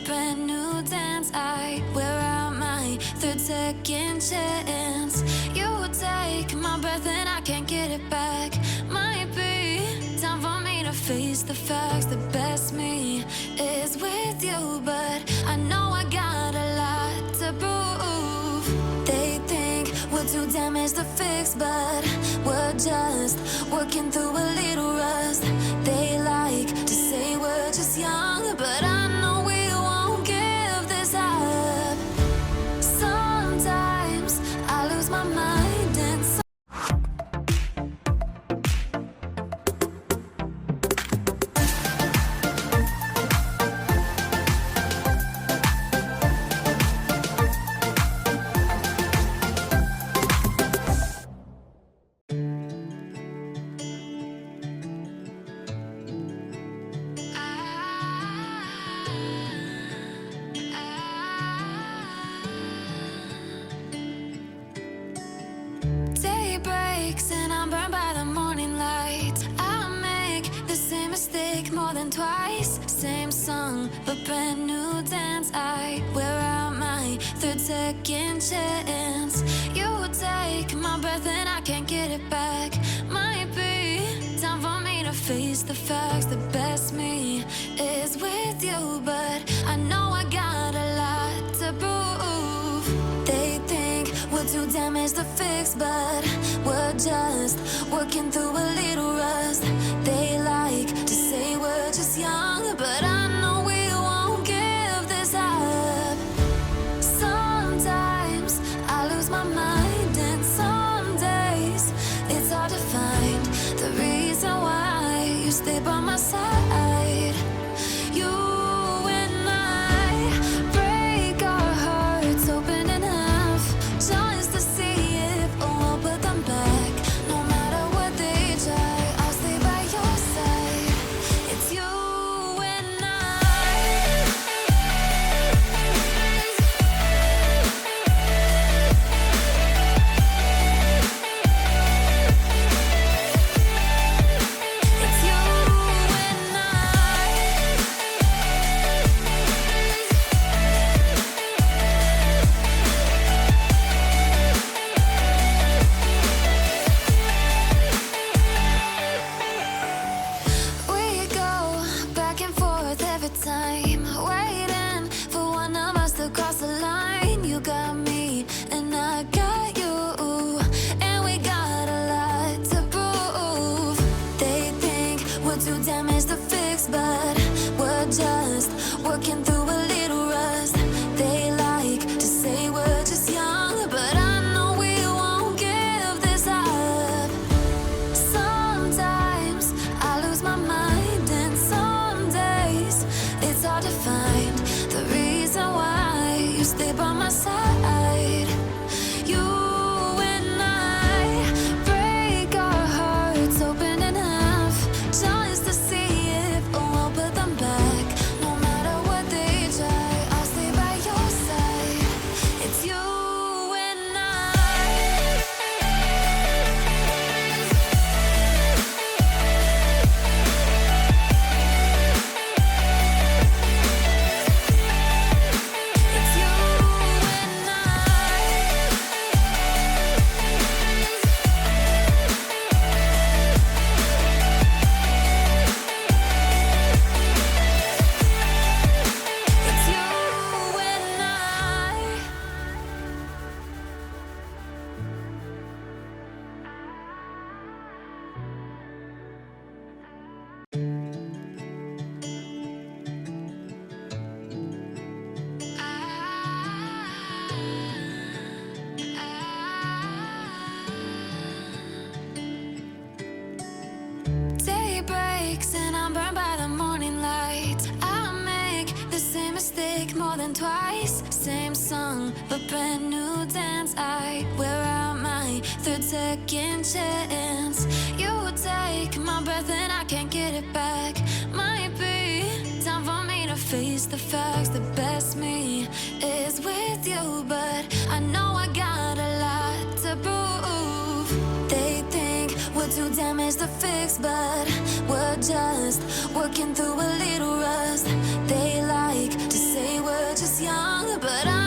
brand new dance. I wear out my third second chance. You take my breath and I can't get it back. Might be time for me to face the facts. The best me is with you, but I know I got a lot to prove. They think we're too damaged to fix, but we're just working through a little rust. They like to say we're just young, but I know we won't give this up. Sometimes I lose my mind and and I'm burned by the morning light. I make the same mistake more than twice. Same song, but brand new dance. I wear out my third second chance. You take my breath and I can't get it back. Might be time for me to face the facts. The best me is with you, but I know I got a lot to prove. They think we're too damaged to fix, but we're just working through a little rust. They like to say we're just young, but I know we won't give this up. Sometimes I lose my mind, and some days it's hard to find the reason why you stay by my side. You and I break our hearts open enough just to see if we'll put them back. No matter what they try, I'll stay by your side. It's you and I. It's you and I. We go back and forth every time, waiting for one of us to cross the line. You got me and I got you, and we got a lot to prove. They think we're too damaged to fix, but we're just working through a little rust. They like to say we're just young, but I know we won't give this up. Sometimes I lose my mind, and some days it's hard to find the reason why you stay by my side. You and I break our hearts open enough just to see if we'll put them back. No matter what they try, I'll stay by your side. It's you and I. It's you and I. It's you and I. Day breaks and I'm burned by the morning light. I make the same mistake more than twice. Same song, but brand new dance. I wear out my third second chance. You take my breath and I can't get it back. Might be time for me to face the facts. The best me is with you, but I know I got a lot to prove. They think we're too damaged to fix, but we're just working through a little rust. They like to say was young, but